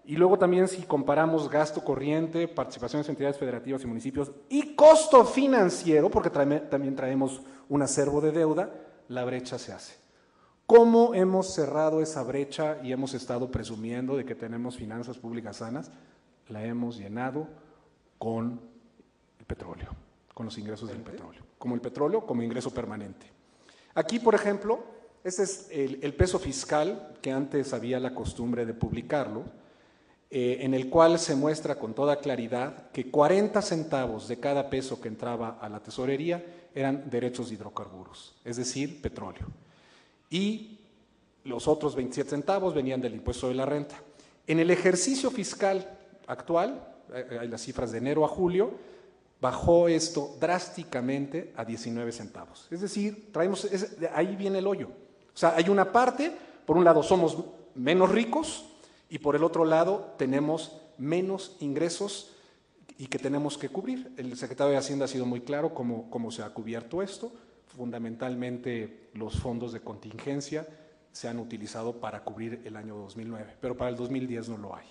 Y luego también si comparamos gasto corriente, participaciones en entidades federativas y municipios y costo financiero, porque también traemos un acervo de deuda, la brecha se hace. ¿Cómo hemos cerrado esa brecha y hemos estado presumiendo de que tenemos finanzas públicas sanas? La hemos llenado con el petróleo, con los ingresos del petróleo. Como el petróleo, como ingreso permanente. Aquí, por ejemplo, este es el peso fiscal, que antes había la costumbre de publicarlo, en el cual se muestra con toda claridad que 40 centavos de cada peso que entraba a la tesorería eran derechos de hidrocarburos, es decir, petróleo. Y los otros 27 centavos venían del impuesto de la renta. En el ejercicio fiscal actual, hay las cifras de enero a julio, bajó esto drásticamente a 19 centavos. Es decir, ahí viene el hoyo. O sea, hay una parte, por un lado somos menos ricos y por el otro lado tenemos menos ingresos y que tenemos que cubrir. El secretario de Hacienda ha sido muy claro cómo se ha cubierto esto. Fundamentalmente los fondos de contingencia se han utilizado para cubrir el año 2009, pero para el 2010 no lo hay.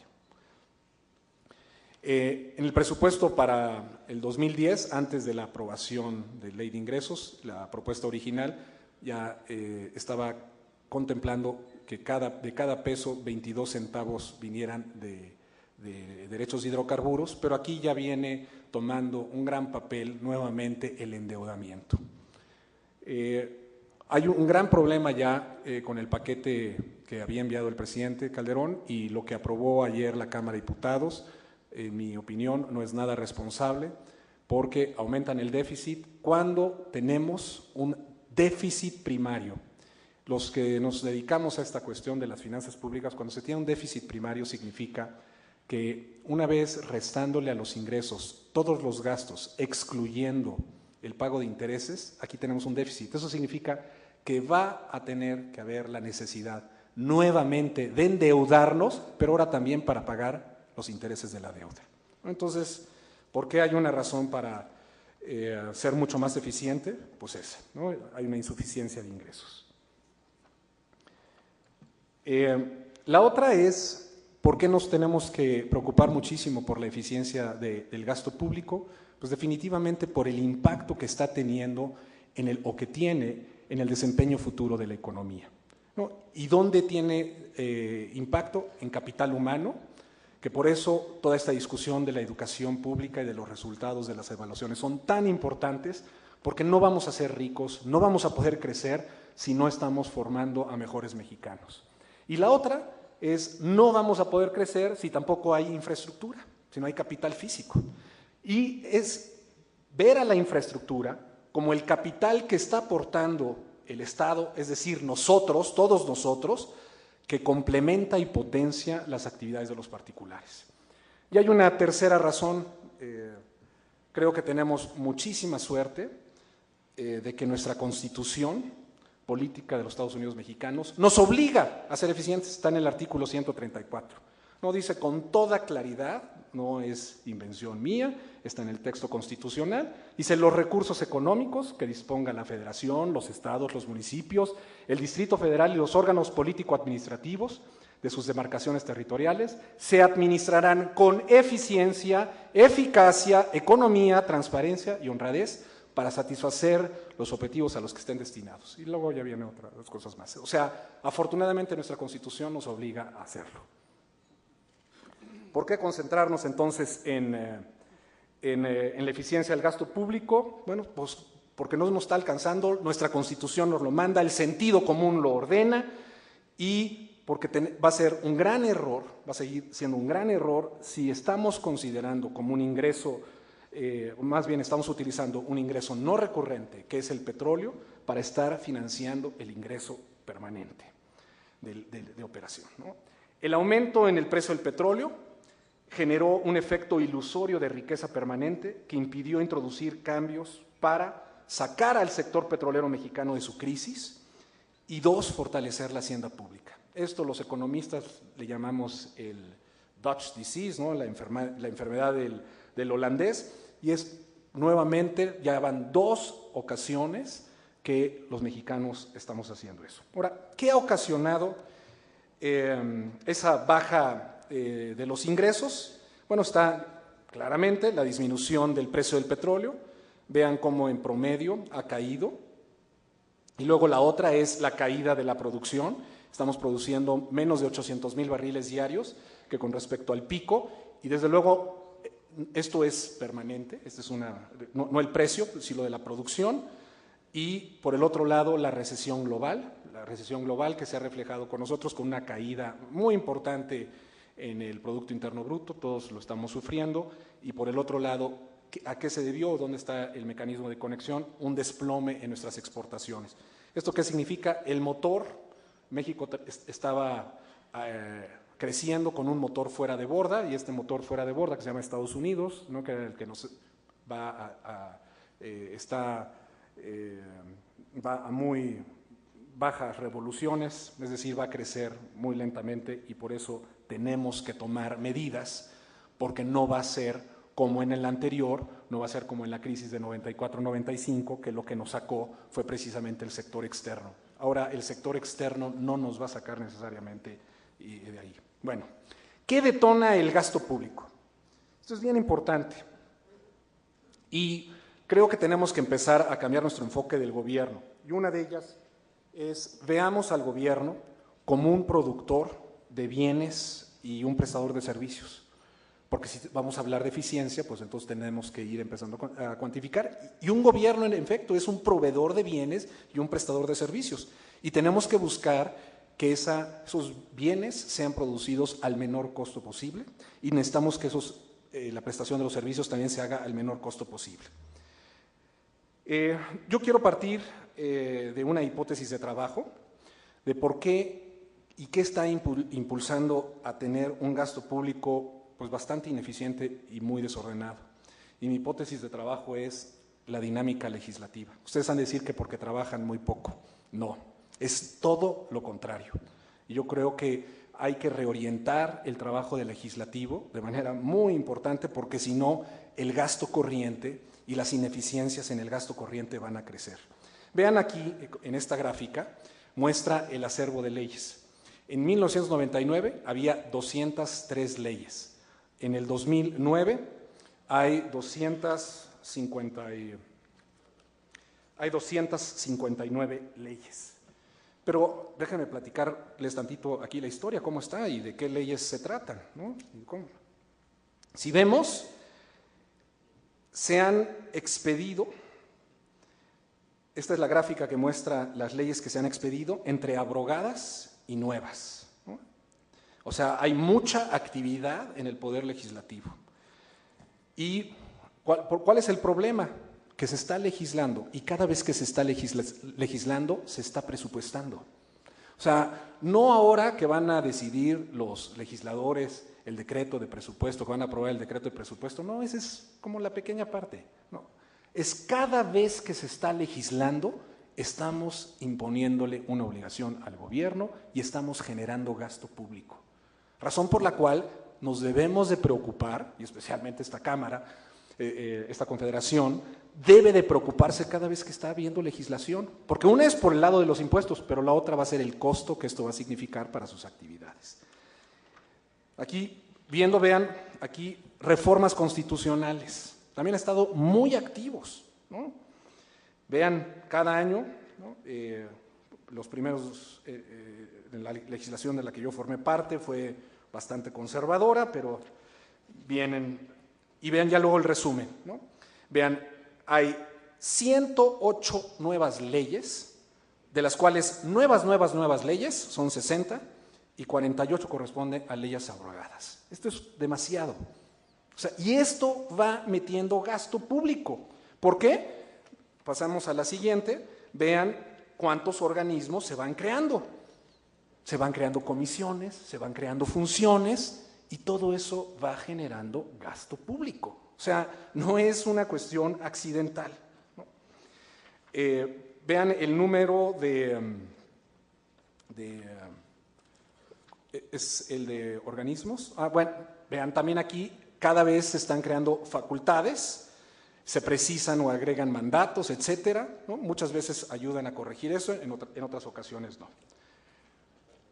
En el presupuesto para el 2010, antes de la aprobación de Ley de Ingresos, la propuesta original ya estaba contemplando que de cada peso 22 centavos vinieran de derechos de hidrocarburos, pero aquí ya viene tomando un gran papel nuevamente el endeudamiento. Hay un gran problema ya con el paquete que había enviado el presidente Calderón y lo que aprobó ayer la Cámara de Diputados. En mi opinión, no es nada responsable porque aumentan el déficit cuando tenemos un déficit primario. Los que nos dedicamos a esta cuestión de las finanzas públicas, cuando se tiene un déficit primario significa que una vez restándole a los ingresos todos los gastos, excluyendo el pago de intereses, aquí tenemos un déficit. Eso significa que va a tener que haber la necesidad nuevamente de endeudarnos, pero ahora también para pagar los intereses de la deuda. Entonces, ¿por qué hay una razón para ser mucho más eficiente? Pues esa, ¿no? Hay una insuficiencia de ingresos. La otra es, ¿por qué nos tenemos que preocupar muchísimo por la eficiencia del gasto público? Pues definitivamente por el impacto que está teniendo o que tiene en el desempeño futuro de la economía, ¿no? ¿Y dónde tiene impacto? En capital humano, que por eso toda esta discusión de la educación pública y de los resultados de las evaluaciones son tan importantes, porque no vamos a ser ricos, no vamos a poder crecer si no estamos formando a mejores mexicanos. Y la otra es, no vamos a poder crecer si tampoco hay infraestructura, si no hay capital físico. Y es ver a la infraestructura como el capital que está aportando el Estado, es decir, nosotros, todos nosotros, que complementa y potencia las actividades de los particulares. Y hay una tercera razón, creo que tenemos muchísima suerte de que nuestra Constitución política de los Estados Unidos mexicanos nos obliga a ser eficientes, está en el artículo 134. No dice con toda claridad, no es invención mía, está en el texto constitucional, dice los recursos económicos que disponga la Federación, los estados, los municipios, el Distrito Federal y los órganos político-administrativos de sus demarcaciones territoriales se administrarán con eficiencia, eficacia, economía, transparencia y honradez para satisfacer los objetivos a los que estén destinados. Y luego ya vienen otras cosas más. O sea, afortunadamente nuestra Constitución nos obliga a hacerlo. ¿Por qué concentrarnos entonces en la eficiencia del gasto público? Bueno, pues porque no nos está alcanzando, nuestra Constitución nos lo manda, el sentido común lo ordena y porque va a ser un gran error, va a seguir siendo un gran error si estamos considerando como un ingreso, más bien estamos utilizando un ingreso no recurrente, que es el petróleo, para estar financiando el ingreso permanente de operación, ¿no? El aumento en el precio del petróleo generó un efecto ilusorio de riqueza permanente que impidió introducir cambios para sacar al sector petrolero mexicano de su crisis y dos, fortalecer la hacienda pública. Esto los economistas le llamamos el Dutch disease, ¿no? la enfermedad del holandés, y es nuevamente, ya van 2 ocasiones que los mexicanos estamos haciendo eso. Ahora, ¿qué ha ocasionado esa baja de los ingresos, bueno, está claramente la disminución del precio del petróleo. Vean cómo en promedio ha caído. Y luego la otra es la caída de la producción. Estamos produciendo menos de 800,000 barriles diarios que con respecto al pico. Y desde luego esto es permanente, no el precio, sino de la producción. Y por el otro lado la recesión global que se ha reflejado con nosotros con una caída muy importante en el Producto Interno Bruto, todos lo estamos sufriendo. Y por el otro lado, ¿a qué se debió? ¿Dónde está el mecanismo de conexión? Un desplome en nuestras exportaciones. ¿Esto qué significa? El motor, México estaba creciendo con un motor fuera de borda, y este motor fuera de borda que se llama Estados Unidos, ¿no? Que era el que nos va a muy bajas revoluciones, es decir, va a crecer muy lentamente, y por eso tenemos que tomar medidas, porque no va a ser como en el anterior, no va a ser como en la crisis de 94-95, que lo que nos sacó fue precisamente el sector externo. Ahora el sector externo no nos va a sacar necesariamente de ahí. Bueno, ¿qué detona el gasto público? Esto es bien importante y creo que tenemos que empezar a cambiar nuestro enfoque del gobierno. Y una de ellas es, veamos al gobierno como un productor de bienes y un prestador de servicios. Porque si vamos a hablar de eficiencia, pues entonces tenemos que ir empezando a cuantificar. Y un gobierno, en efecto, es un proveedor de bienes y un prestador de servicios. Y tenemos que buscar que esos bienes sean producidos al menor costo posible, y necesitamos que la prestación de los servicios también se haga al menor costo posible. Yo quiero partir de una hipótesis de trabajo, de por qué y qué está impulsando a tener un gasto público pues bastante ineficiente y muy desordenado. Y mi hipótesis de trabajo es la dinámica legislativa. Ustedes van a decir que porque trabajan muy poco. No, es todo lo contrario. Y yo creo que hay que reorientar el trabajo del legislativo de manera muy importante, porque si no, el gasto corriente y las ineficiencias en el gasto corriente van a crecer. Vean aquí, en esta gráfica, muestra el acervo de leyes. En 1999 había 203 leyes. En el 2009 hay 259 leyes. Pero déjenme platicarles tantito aquí la historia, cómo está y de qué leyes se tratan, ¿no? Si vemos, se han expedido, esta es la gráfica que muestra las leyes que se han expedido entre abrogadas y nuevas. O sea, hay mucha actividad en el Poder Legislativo. ¿Y cuál es el problema? Que se está legislando, y cada vez que se está legislando, se está presupuestando. O sea, no ahora que van a decidir los legisladores el decreto de presupuesto, que van a aprobar el decreto de presupuesto, no, esa es como la pequeña parte. No, es cada vez que se está legislando, estamos imponiéndole una obligación al gobierno y estamos generando gasto público. Razón por la cual nos debemos de preocupar, y especialmente esta Cámara, esta Confederación, debe de preocuparse cada vez que está habiendo legislación, porque una es por el lado de los impuestos, pero la otra va a ser el costo que esto va a significar para sus actividades. Aquí, vean, aquí reformas constitucionales, también han estado muy activos, ¿no? Vean, cada año, ¿no? Los primeros, la legislación de la que yo formé parte fue bastante conservadora, pero vienen, y vean ya luego el resumen, ¿no? Vean, hay 108 nuevas leyes, de las cuales nuevas leyes son 60 y 48 corresponden a leyes abrogadas. Esto es demasiado. O sea, y esto va metiendo gasto público. ¿Por qué? Pasamos a la siguiente, vean cuántos organismos se van creando. Se van creando comisiones, se van creando funciones, y todo eso va generando gasto público. O sea, no es una cuestión accidental, ¿no? Vean el número es el de organismos. Bueno, vean también aquí, cada vez se están creando facultades, se precisan o agregan mandatos, etcétera, ¿no? Muchas veces ayudan a corregir eso, en otras ocasiones no.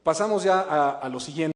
Pasamos ya a lo siguiente.